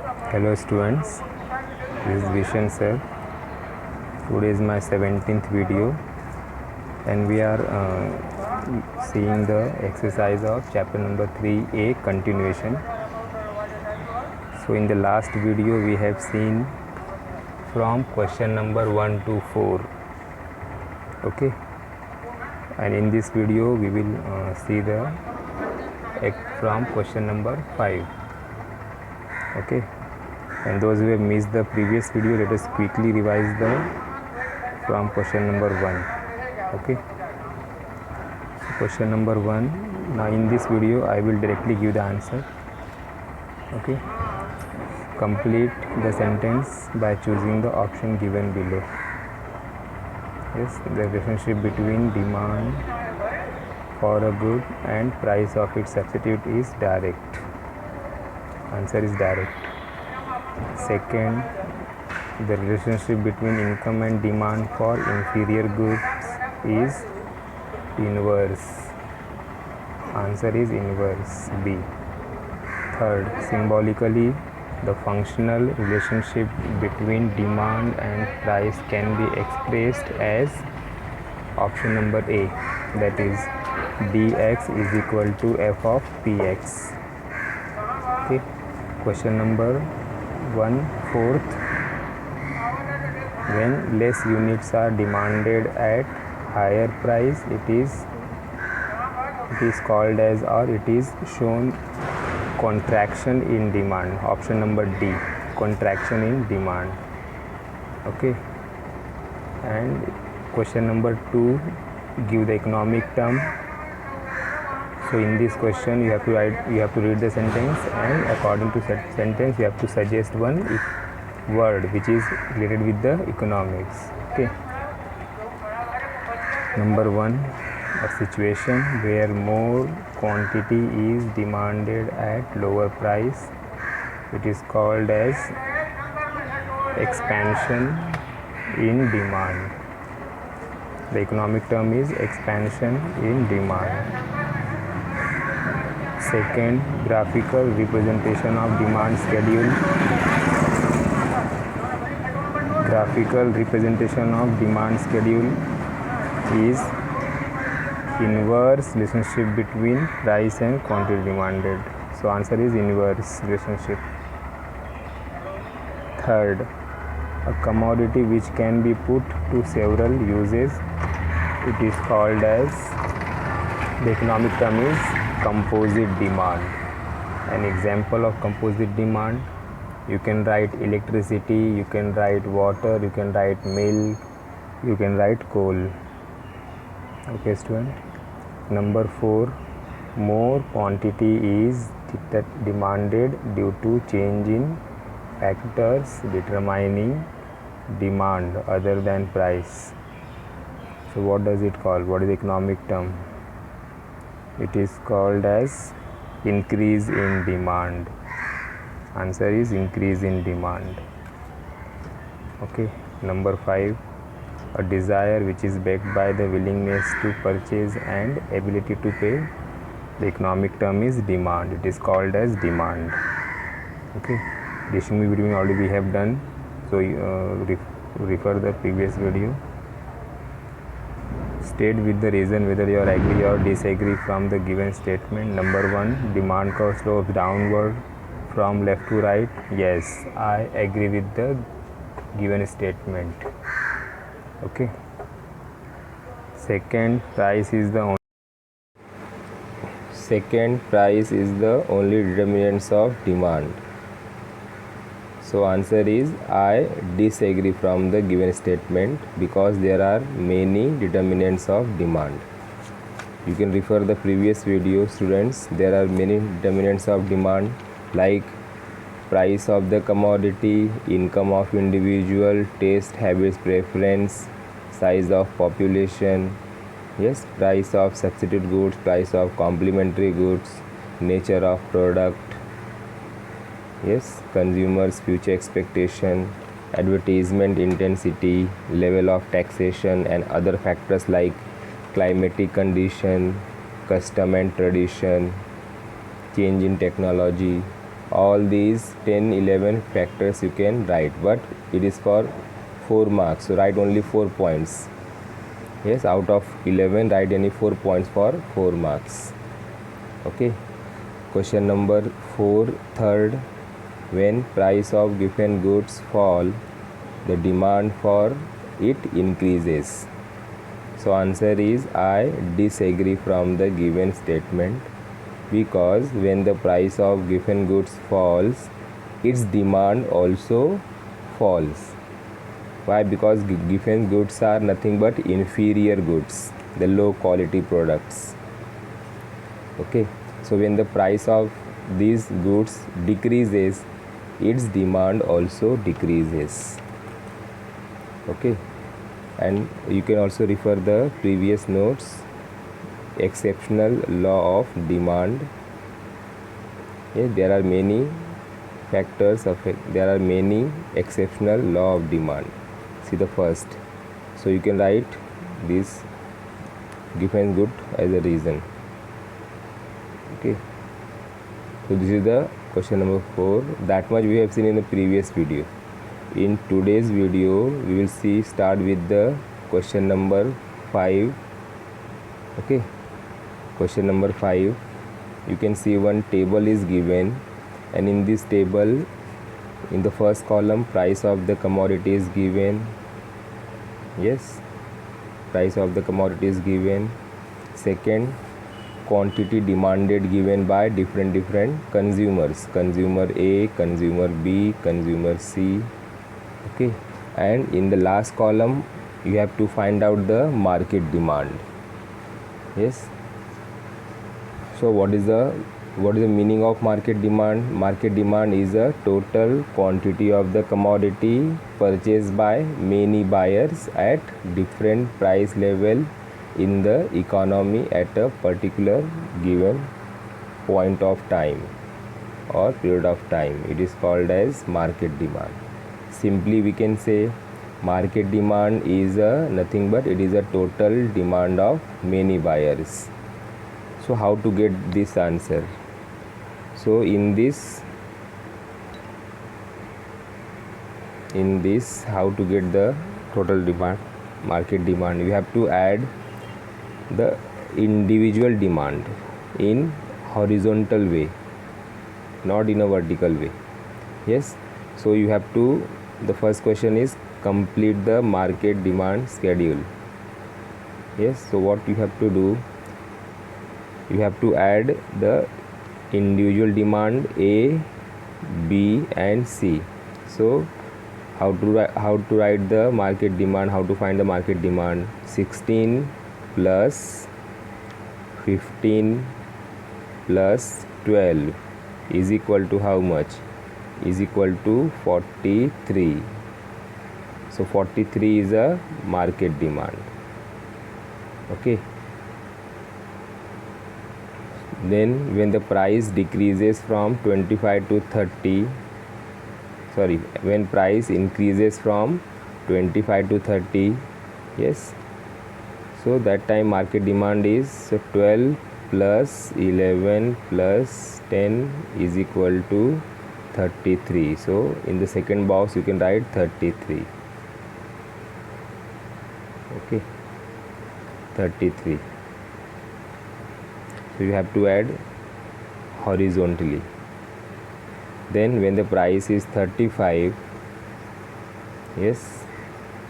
Hello students, this is Vishen sir. Today is my 17th video and we are seeing the exercise of chapter number 3A continuation. So in the last video we have seen from question number 1 to 4. Okay, and in this video we will see the from question number 5. Okay, and those who have missed the previous video, let us quickly revise the from question number 1. Okay, so question number 1. Now in this video I will directly give the answer. Okay, complete the sentence by choosing the option given below. Yes, the relationship between demand for a good and price of its substitute is direct. Answer is direct. Second, the relationship between income and demand for inferior goods is inverse. Answer is inverse, B. Third, symbolically, the functional relationship between demand and price can be expressed as option number A, that is dx is equal to f of px. Okay, question number 1/4. When less units are demanded at higher price, it is called as, or it is shown, contraction in demand. Option number D, contraction in demand. Okay, and question number 2, give the economic term. So in this question you have to read the sentence, and according to sentence you have to suggest one word which is related with the economics. Okay, number 1, a situation where more quantity is demanded at lower price, it is called as expansion in demand. The economic term is expansion in demand. Second, graphical representation of demand schedule. Graphical representation of demand schedule is inverse relationship between price and quantity demanded. So answer is inverse relationship. Third, a commodity which can be put to several uses, it is called as, the economic term is composite demand. An example of composite demand, you can write electricity, you can write water, you can write milk, you can write coal. Okay student. Number 4, more quantity is demanded due to change in factors determining demand other than price. So what does it call? What is the economic term? It is called as increase in demand. Answer is increase in demand. Okay, number 5, a desire which is backed by the willingness to purchase and ability to pay. The economic term is demand. It is called as demand. Okay, distinction between already we have done, so refer the previous video. State with the reason whether you are agree or disagree from the given statement. Number 1, demand curve slopes downward from left to right. Yes, I agree with the given statement. Okay. Second, price is the only determinants of demand. So answer is I disagree from the given statement because there are many determinants of demand. You can refer the previous video, students. There are many determinants of demand like price of the commodity, income of individual, taste, habits, preference, size of population, yes, price of substitute goods, price of complementary goods, nature of product, yes, consumers' future expectation, advertisement intensity, level of taxation, and other factors like climatic condition, custom and tradition, change in technology, all these 10 11 factors you can write, but it is for 4 marks, so write only 4 points. Yes, out of 11 write any 4 points for 4 marks. Okay. Question number 4, third, when price of given goods fall, the demand for it increases. So answer is I disagree from the given statement, because when the price of given goods falls, its demand also falls. Why? Because given goods are nothing but inferior goods, the low quality products. Okay, so when the price of these goods decreases, its demand also decreases. Okay, and you can also refer the previous notes, exceptional law of demand. Okay, there are many factors affect, there are many exceptional law of demand. See the first, so you can write this given good as a reason. Okay, so this is the question number 4. That much we have seen in the previous video. In today's video we will see, start with the question number 5. Okay, question number 5, you can see one table is given, and in this table, in the first column, price of the commodity is given. Yes, price of the commodity is given. Second, quantity demanded given by different consumers, consumer A, consumer B, consumer C. Okay, and in the last column you have to find out the market demand. Yes, so what is the meaning of market demand? Market demand is a total quantity of the commodity purchased by many buyers at different price level in the economy at a particular given point of time or period of time. It is called as market demand. Simply we can say market demand is nothing but it is a total demand of many buyers. So how to get this answer? So in this how to get the total demand, market demand, you have to add the individual demand in horizontal way, not in a vertical way. Yes, so you have to, the first question is complete the market demand schedule. Yes, so what you have to do, you have to add the individual demand A, B and C. So how to write the market demand, how to find the market demand? 16 plus 15 plus 12 is equal to how much? Is equal to 43. So 43 is a market demand. Okay, then when the price decreases from 25 to 30, sorry, when price increases from 25 to 30, yes, so that time market demand is 12 plus 11 plus 10 is equal to 33. So in the second box you can write 33. Okay, 33. So you have to add horizontally. Then when the price is 35, yes,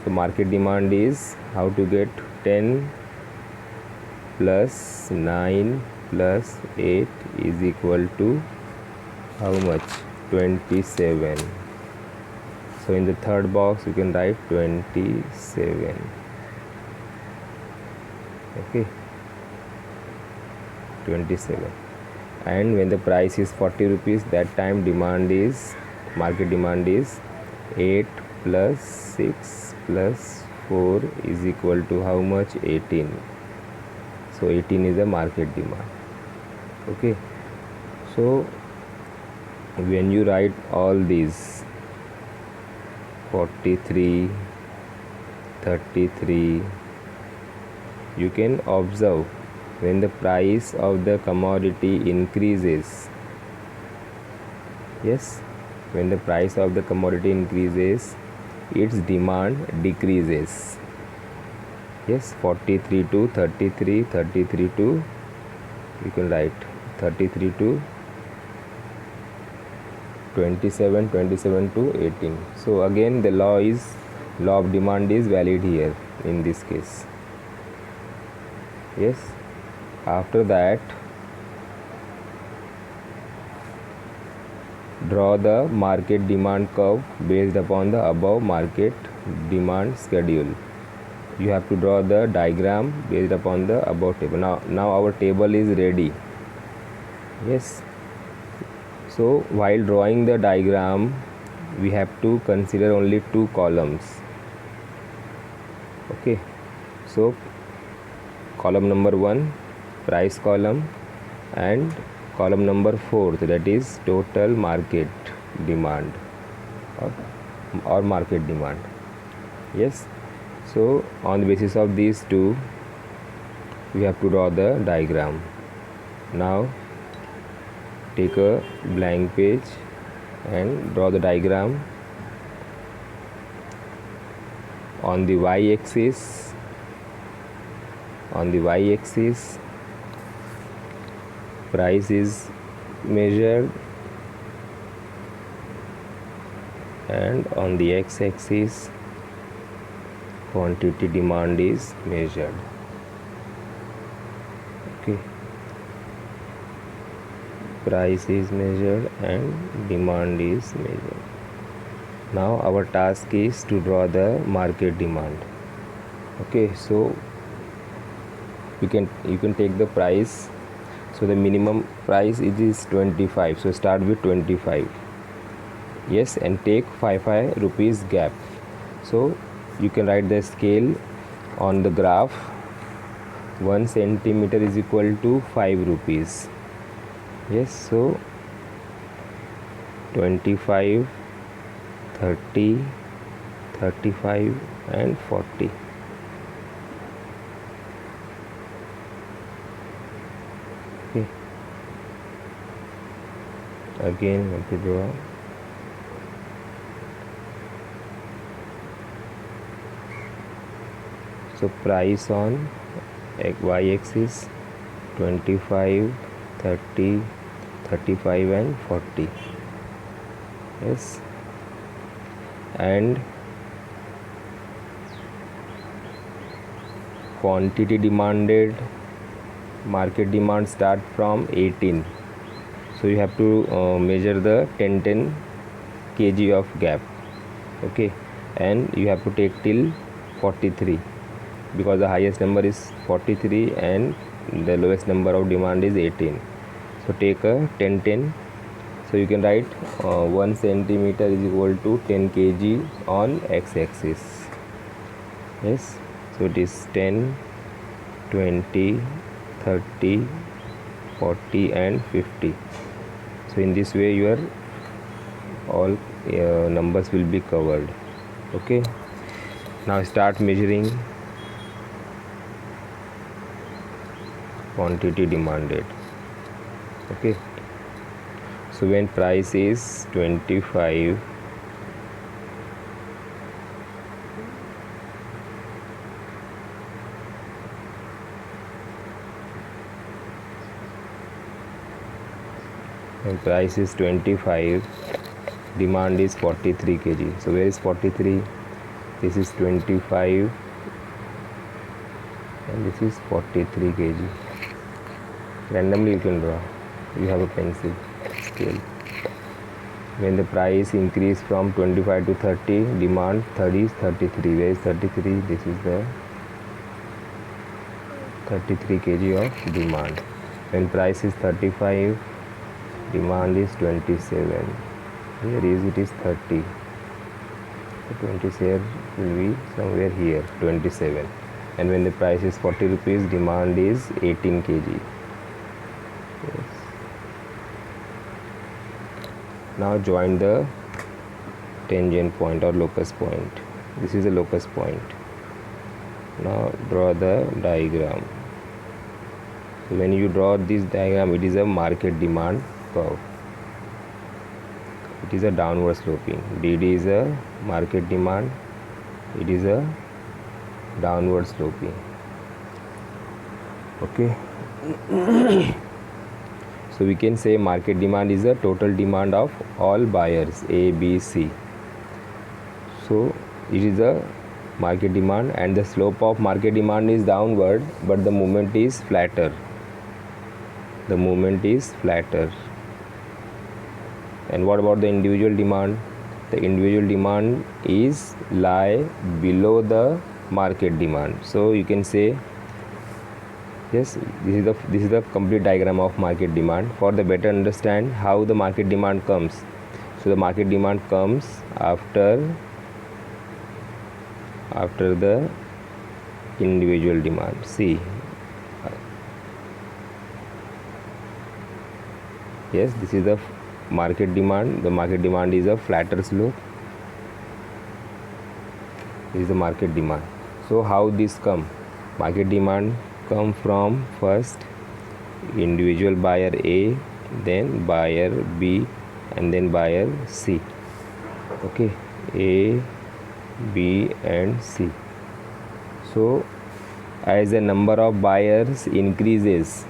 so market demand is, how to get 10 plus 9 plus 8 is equal to how much? 27. So in the third box you can write 27. Okay, 27. And when the price is 40 rupees, that time demand is, market demand is 8 plus 6 plus 4 is equal to how much? 18. So 18 is the market demand. Okay, so when you write all these 43, 33, you can observe when the price of the commodity increases, Yes, when the price of the commodity increases, its demand decreases. Yes, 43 to 33, 33 to, you can write 33 to 27, 27 to 18. So again the law of demand is valid here in this case. Yes, after that draw the market demand curve based upon the above market demand schedule. You have to draw the diagram based upon the above table. Now our table is ready. Yes, so while drawing the diagram we have to consider only two columns. Okay, so column number 1, price column, and column number 4, that is total market demand or market demand. Yes, so on the basis of these two we have to draw the diagram. Now take a blank page and draw the diagram. On the y-axis price is measured, and on the x-axis quantity demand is measured. Okay, price is measured and demand is measured. Now our task is to draw the market demand. Okay, so you can take the price. So the minimum price it is 25, so start with 25. Yes, and take 5 rupees gap. So you can write the scale on the graph. 1 centimeter is equal to 5 rupees. Yes, so 25, 30, 35 and 40. Okay, again have to draw. So price on y-axis 25, 30, 35 and 40. Yes, and quantity demanded, market demand start from 18, so you have to measure the 10 kg of gap. Okay, and you have to take till 43 because the highest number is 43 and the lowest number of demand is 18. So take a 10. So you can write 1 centimeter is equal to 10 kg on x-axis. Yes, so it is 10, 20, 30, 40 and 50. So in this way your all numbers will be covered. Okay, now start measuring quantity demanded. Okay, so when price is 25, when price is 25, demand is 43 kg. So where is 43? This is 25 and this is 43 kg. Randomly you can draw. You have a pencil scale. When the price increase from 25 to 30, demand 30 is 33. Where is 33? This is the 33 kg of demand. When price is 35, demand is 27. Here is it is 30. So 27 will be somewhere here, 27. And when the price is 40 rupees, demand is 18 kg. Yes. Now join the tangent point or locus point. This is a locus point. Now draw the diagram. When you draw this diagram, it is a market demand curve. it is a downward sloping. DD is a market demand, it is a downward sloping. Okay. So we can say market demand is the total demand of all buyers A, B, C. So it is the market demand, and the slope of market demand is downward, but the movement is flatter. The movement is flatter. And what about the individual demand? The individual demand is lie below the market demand. So you can say, yes, this is the complete diagram of market demand. For the better understand how the market demand comes. So the market demand comes after the individual demand. See, yes, this is the market demand. The market demand is a flatter slope. This is the market demand. So how this come? Market demand come from first individual buyer A, then buyer B, and then buyer C. Okay, A, B and C. So as the number of buyers increases,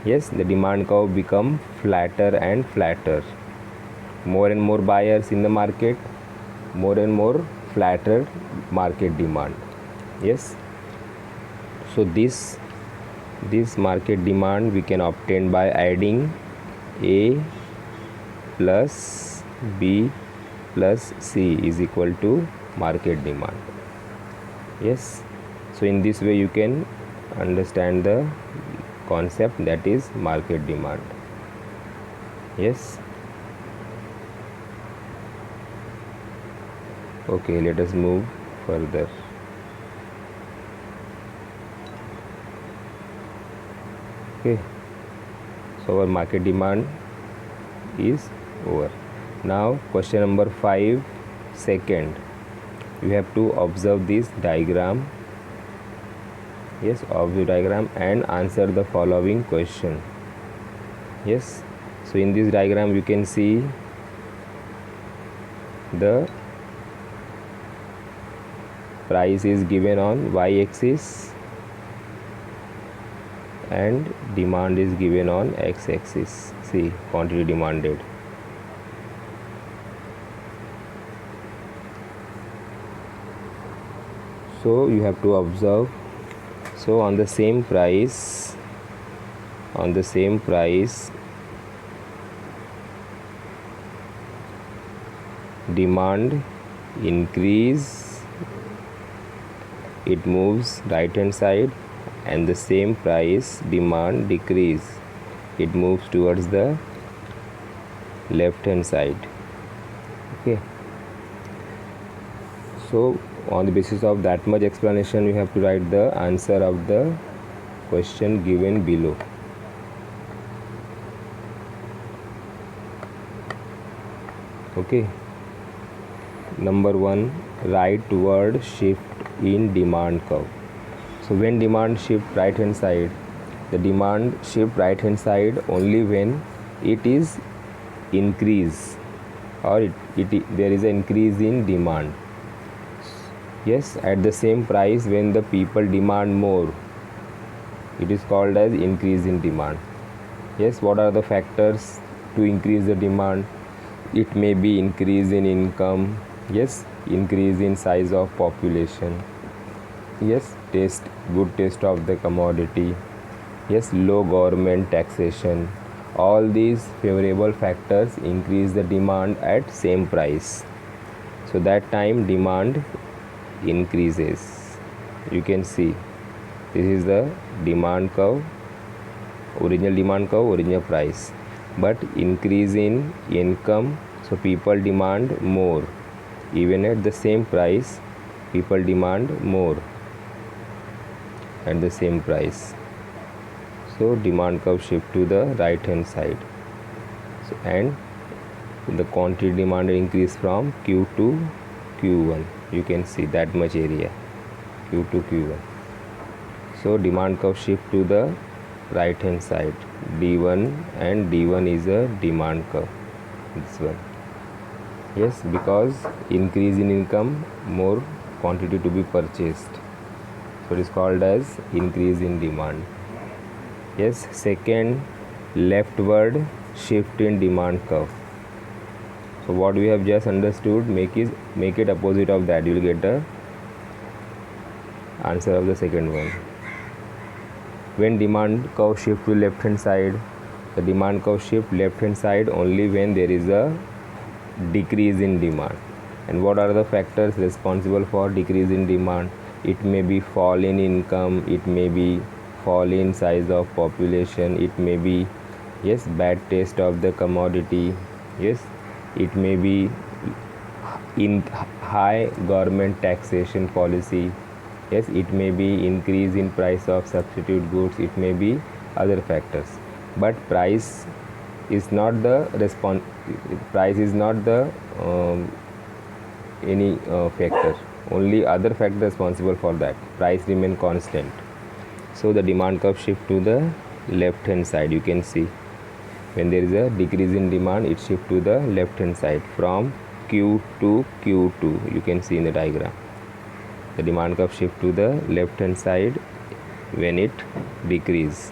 yes, the demand curve become flatter and flatter. More and more buyers in the market, more and more flatter market demand. Yes. So this market demand we can obtain by adding A plus B plus C is equal to market demand. Yes. So in this way you can understand the concept, that is market demand. Yes. Okay, let us move further. Okay, so our market demand is over. Now question number 5, second, you have to observe this diagram. Yes, observe diagram and answer the following question. Yes, so in this diagram you can see the price is given on y-axis and demand is given on x-axis. See, quantity demanded. So you have to observe. So on the same price demand increase, it moves right hand side, and the same price demand decrease, it moves towards the left hand side. Okay, so on the basis of that much explanation you have to write the answer of the question given below. Okay, number 1, write word shift in demand curve. So when demand shift right hand side, the demand shift right hand side only when it is increase or there is an increase in demand. Yes, at the same price when the people demand more, it is called as increase in demand. Yes, what are the factors to increase the demand? It may be increase in income, yes, increase in size of population, yes, good taste of the commodity, yes, low government taxation. All these favorable factors increase the demand at same price. So that time demand increases. You can see this is the demand curve, original demand curve, original price, but increase in income, so people demand more. Even at the same price, people demand more at the same price. So demand curve shift to the right hand side. So, and the quantity demand increase from Q to Q1. You can see that much area, Q to Q1. So demand curve shift to the right hand side, D1, and D1 is a demand curve, this one. Yes, because increase in income, more quantity to be purchased. So it is called as increase in demand. Yes, second, leftward shift in demand curve. So what we have just understood, make it opposite of that. You will get the answer of the second one. When demand curve shift to left hand side, the demand curve shift left hand side only when there is a decrease in demand. And what are the factors responsible for decrease in demand? It may be fall in income, it may be fall in size of population, it may be, yes, bad taste of the commodity, yes, it may be in high government taxation policy, yes, it may be increase in price of substitute goods, it may be other factors. But price is not the any factor, only other factor responsible for that. Price remain constant. So the demand curve shift to the left hand side. You can see when there is a decrease in demand, it shift to the left hand side from Q to Q2. You can see in the diagram the demand curve shift to the left hand side when it decrease.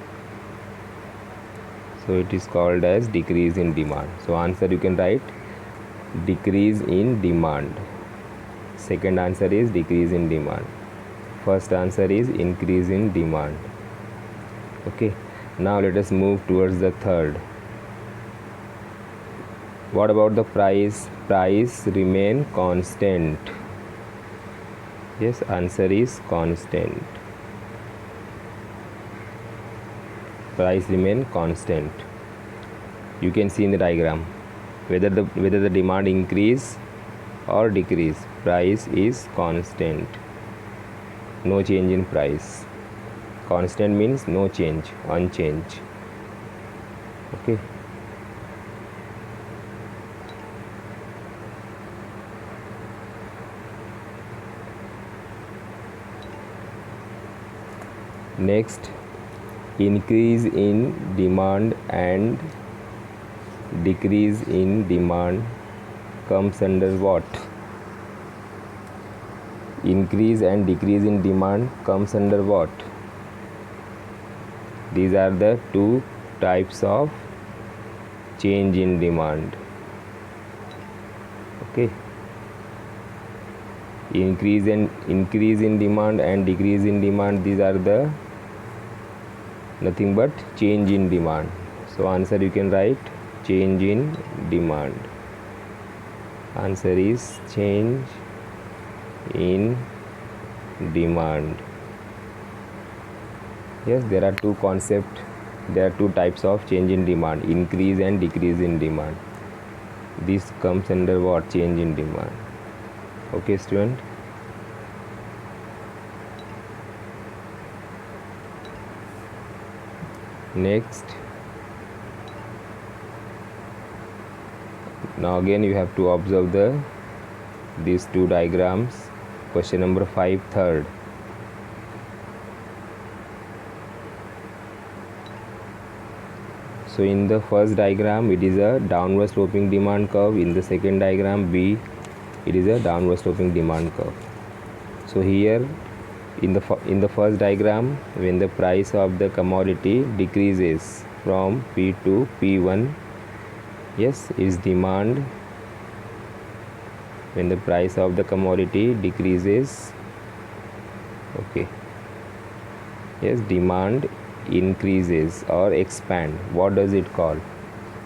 So it is called as decrease in demand. So answer you can write decrease in demand. Second answer is decrease in demand. First answer is increase in demand. Okay, now let us move towards the third. What about the price? Price remain constant. Yes, answer is constant. Price remain constant. You can see in the diagram whether the demand increase or decrease, price is constant. No change in price. Constant means no change, unchanged. Okay. Next, increase in demand and decrease in demand comes under what? Increase and decrease in demand comes under what? These are the two types of change in demand. Okay. Increase in demand and decrease in demand, these are the nothing but change in demand. So answer you can write change in demand. Answer is change in demand. Yes, there are two concepts, there are two types of change in demand, increase and decrease in demand. This comes under what? Change in demand. Okay, student. Next, now again you have to observe these two diagrams. Question number 5, third. So in the first diagram it is a downward sloping demand curve. In the second diagram B, it is a downward sloping demand curve. So here in the first diagram, when the price of the commodity decreases from P to P1, yes, is demand. When the price of the commodity decreases, okay, yes, demand increases or expand. What does it call?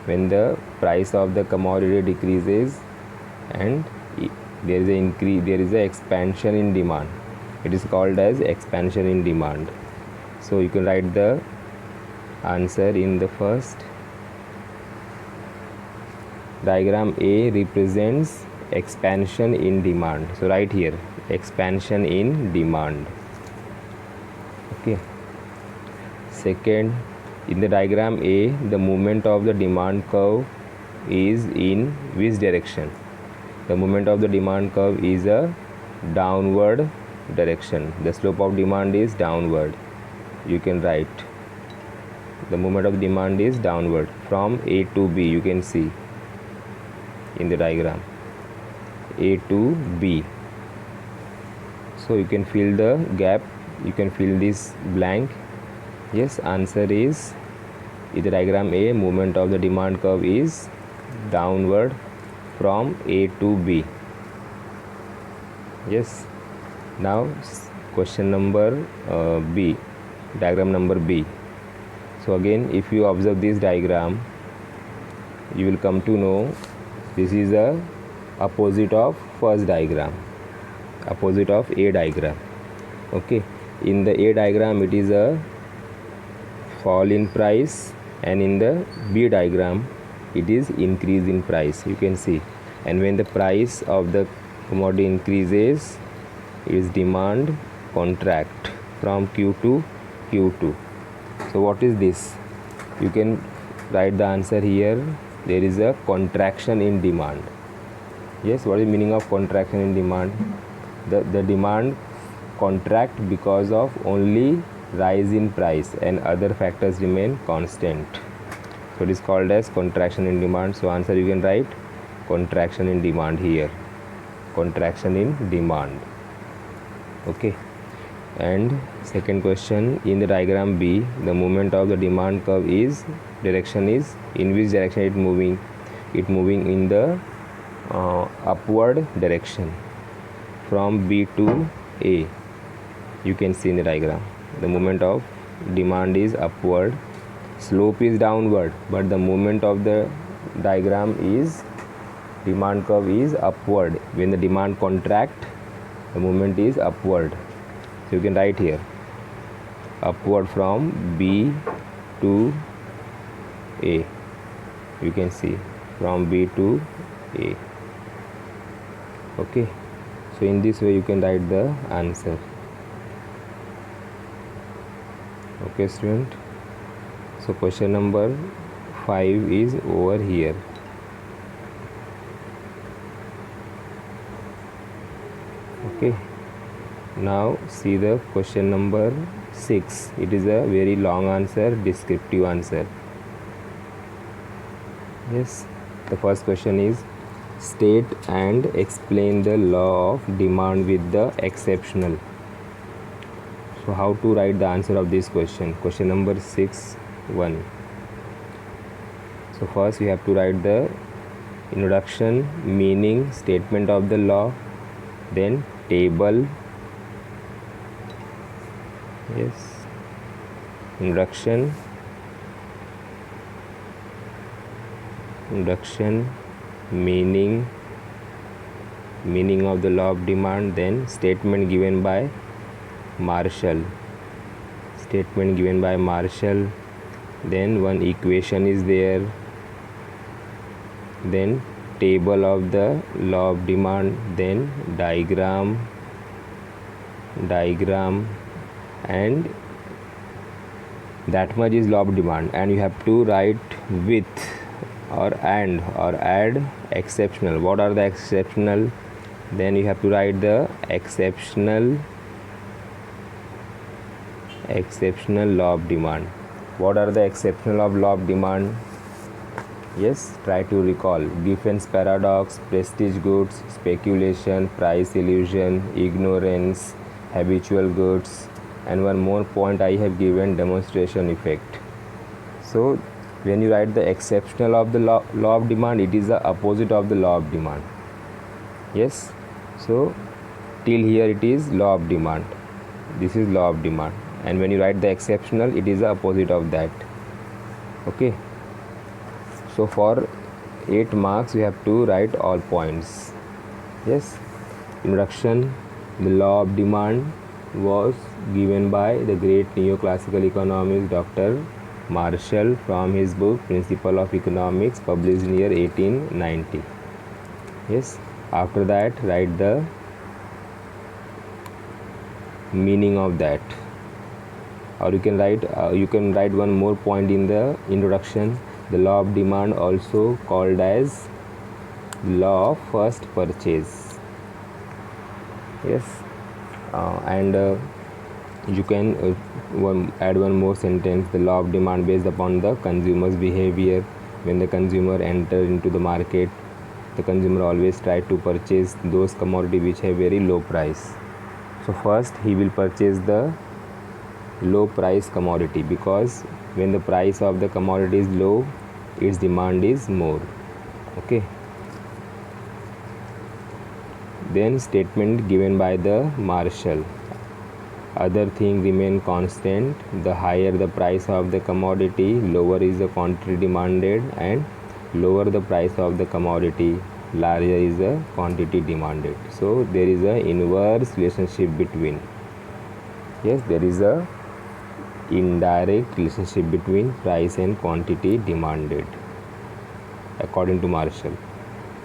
When the price of the commodity decreases and there is a increase, there is a expansion in demand, it is called as expansion in demand. So you can write the answer in the first diagram. A represents expansion in demand, so right here expansion in demand. Okay. Second, in the diagram A, the movement of the demand curve is in which direction? The movement of the demand curve is a downward direction. The slope of demand is downward. You can write the movement of demand is downward from A to B. You can see in the diagram. A to B. So you can fill the gap, you can fill this blank. Yes, answer is in the diagram A, movement of the demand curve is downward from A to B. Yes. Now question number B, diagram number B. So again, if you observe this diagram, you will come to know this is the opposite of first diagram, opposite of A diagram. Okay, in the A diagram it is a fall in price, and in the B diagram it is increase in price, you can see. And when the price of the commodity increases, is demand contract from Q to Q2. So what is this? You can write the answer here. There is a contraction in demand. Yes, what is the meaning of contraction in demand? The demand contract because of only rise in price and other factors remain constant. So it is called as contraction in demand. So answer you can write contraction in demand here. Contraction in demand. Okay. And second question, in the diagram B, the movement of the demand curve is, direction is, in which direction it moving? It moving in the upward direction from B to A. You can see in the diagram the movement of demand is upward, slope is downward, but the movement of the diagram is, demand curve is upward. When the demand contract, the movement is upward. So you can write here upward from B to A. You can see from B to A. Okay, so in this way you can write the answer. Okay student, so question number 5 is over here. Okay, now see the question number 6. It is a very long answer, descriptive answer. Yes, the first question is, state and explain the law of demand with the exceptional. So how to write the answer of this question? Question number 6(1). So first you have to write the introduction, meaning, statement of the law, then table. Yes, introduction, meaning of the law of demand, then statement given by Marshall, then one equation is there, then table of the law of demand, then diagram, and that much is law of demand, and you have to write with or add exceptional. What are the exceptional? Then you have to write the exceptional law of demand. What are the exceptional of law of demand? Yes, try to recall: defense paradox, prestige goods, speculation, price illusion, ignorance, habitual goods, and one more point I have given, demonstration effect. So when you write the exceptional of the law of demand, it is the opposite of the law of demand. Yes, so till here it is law of demand, this is law of demand, and when you write the exceptional, it is the opposite of that. Okay, so for 8 marks you have to write all points. Yes, introduction, the law of demand was given by the great neoclassical economist Dr. Marshall from his book Principle of Economics, published in year 1890. Yes, after that write the meaning of that, or you can write one more point in the introduction: the law of demand, also called as law of first purchase. Yes, and you can add one more sentence: the law of demand based upon the consumer's behavior when the consumer enter into the market. the consumer always try to purchase those commodity which have very low price. So first he will purchase the low price commodity, because when the price of the commodity is low, its demand is more. Okay. Then statement given by the Marshall: other things remain constant. The higher the price of the commodity, lower is the quantity demanded, and lower the price of the commodity, larger is the quantity demanded. So there is a inverse relationship between. Yes, there is a indirect relationship between price and quantity demanded, according to Marshall.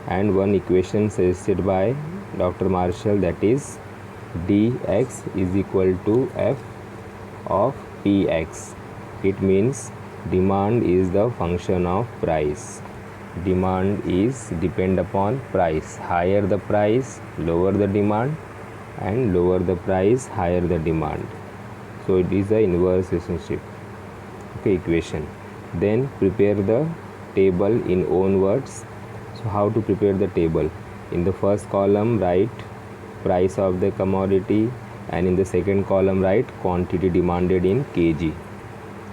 And one equation suggested by Dr. Marshall, that is dx is equal to f of px. It means demand is the function of price. Demand is depend upon price. Higher the price, lower the demand, and lower the price, higher the demand. So it is the inverse relationship. Okay, equation. Then prepare the table in own words. So how to prepare the table? In the first column write price of the commodity, and in the second column write quantity demanded in kg.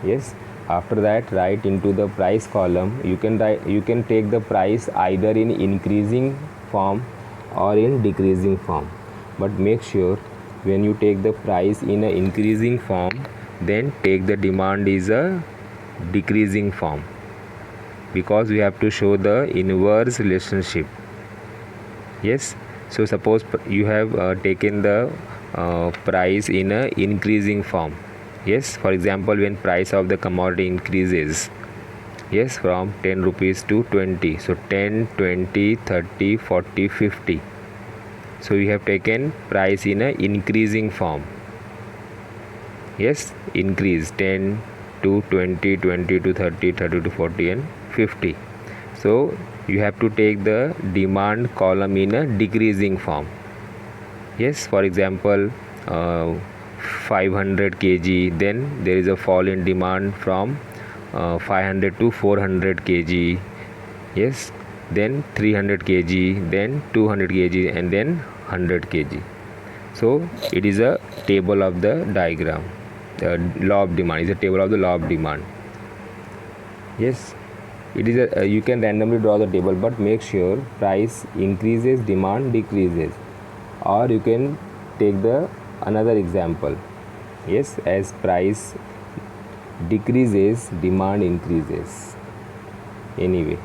Yes, after that write into the price column. You can take the price either in increasing form or in decreasing form, but make sure when you take the price in a increasing form, then take the demand is a decreasing form, because we have to show the inverse relationship. Yes, so suppose you have taken the price in a increasing form. Yes, for example, when price of the commodity increases, yes, from 10 rupees to 20, so 10, 20, 30, 40, 50. So you have taken price in a increasing form. Yes, increase 10 to 20, 20 to 30, 30 to 40, and 50. So you have to take the demand column in a decreasing form. Yes, for example, 500 kg, then there is a fall in demand from 500 to 400 kg. Yes, then 300 kg, then 200 kg, and then 100 kg. So it is a table of the diagram. The law of demand is a table of the law of demand. Yes, it is a you can randomly draw the table, but make sure price increases, demand decreases. Or you can take the another example. Yes, as price decreases, demand increases. Anyway,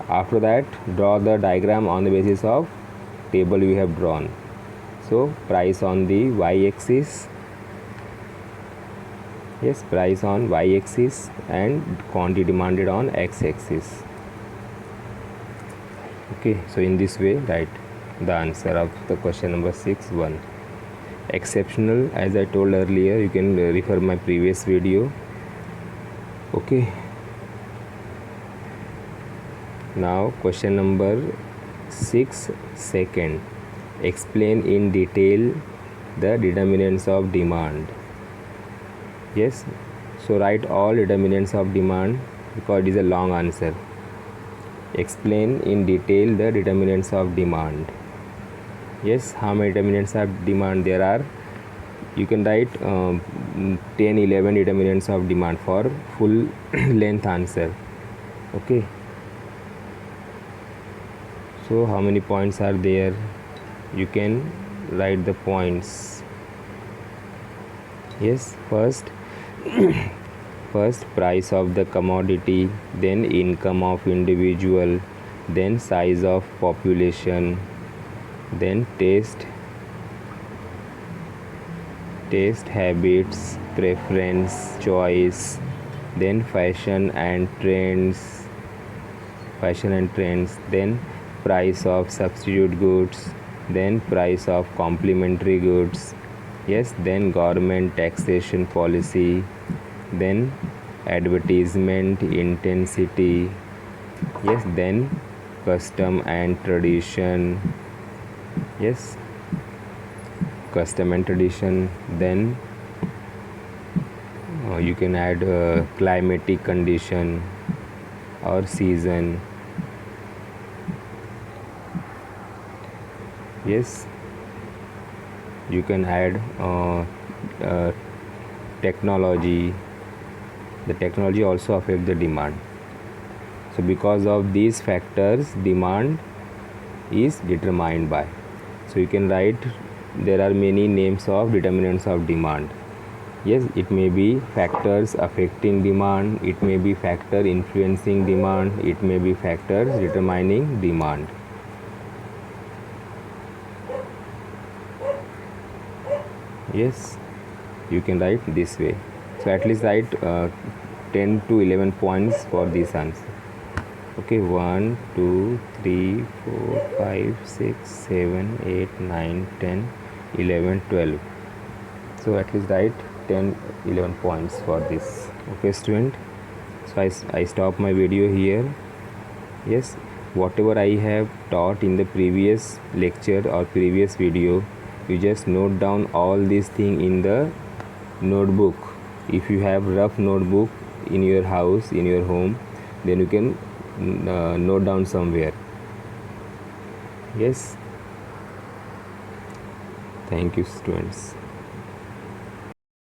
after that draw the diagram on the basis of table you have drawn. So price on the y-axis, yes, price on y-axis, and quantity demanded on x-axis. Okay, so in this way write the answer of the question number 6(1). Exceptional, as I told earlier, you can refer my previous video. Okay, now question number 6, second. Explain in detail the determinants of demand. Yes, so write all determinants of demand, because it is a long answer. Explain in detail the determinants of demand. Yes, how many determinants of demand there are? You can write 10, 11 determinants of demand for full length answer. Okay, so how many points are there? You can write the points. Yes, first price of the commodity, then income of individual, then size of population, then taste habits, preference, choice, then fashion and trends, then price of substitute goods, then price of complementary goods. Yes, then government taxation policy, then advertisement intensity. Yes, then custom and tradition. Yes, custom and tradition. Then you can add climatic condition or season. Yes, you can add technology. The technology also affect the demand. So because of these factors, demand is determined by. So you can write there are many names of determinants of demand. Yes, it may be factors affecting demand, it may be factor influencing demand, it may be factors determining demand. Yes, you can write this way. So at least write 10 to 11 points for this answer. Okay, 1 2 3 4 5 6 7 8 9 10 11 12. So at least write 10 11 points for this. Okay student, so I stop my video here. Yes, whatever I have taught in the previous lecture or previous video, you just note down all these things in the notebook. If you have rough notebook in your house, in your home, then you can note down somewhere. Yes, thank you students.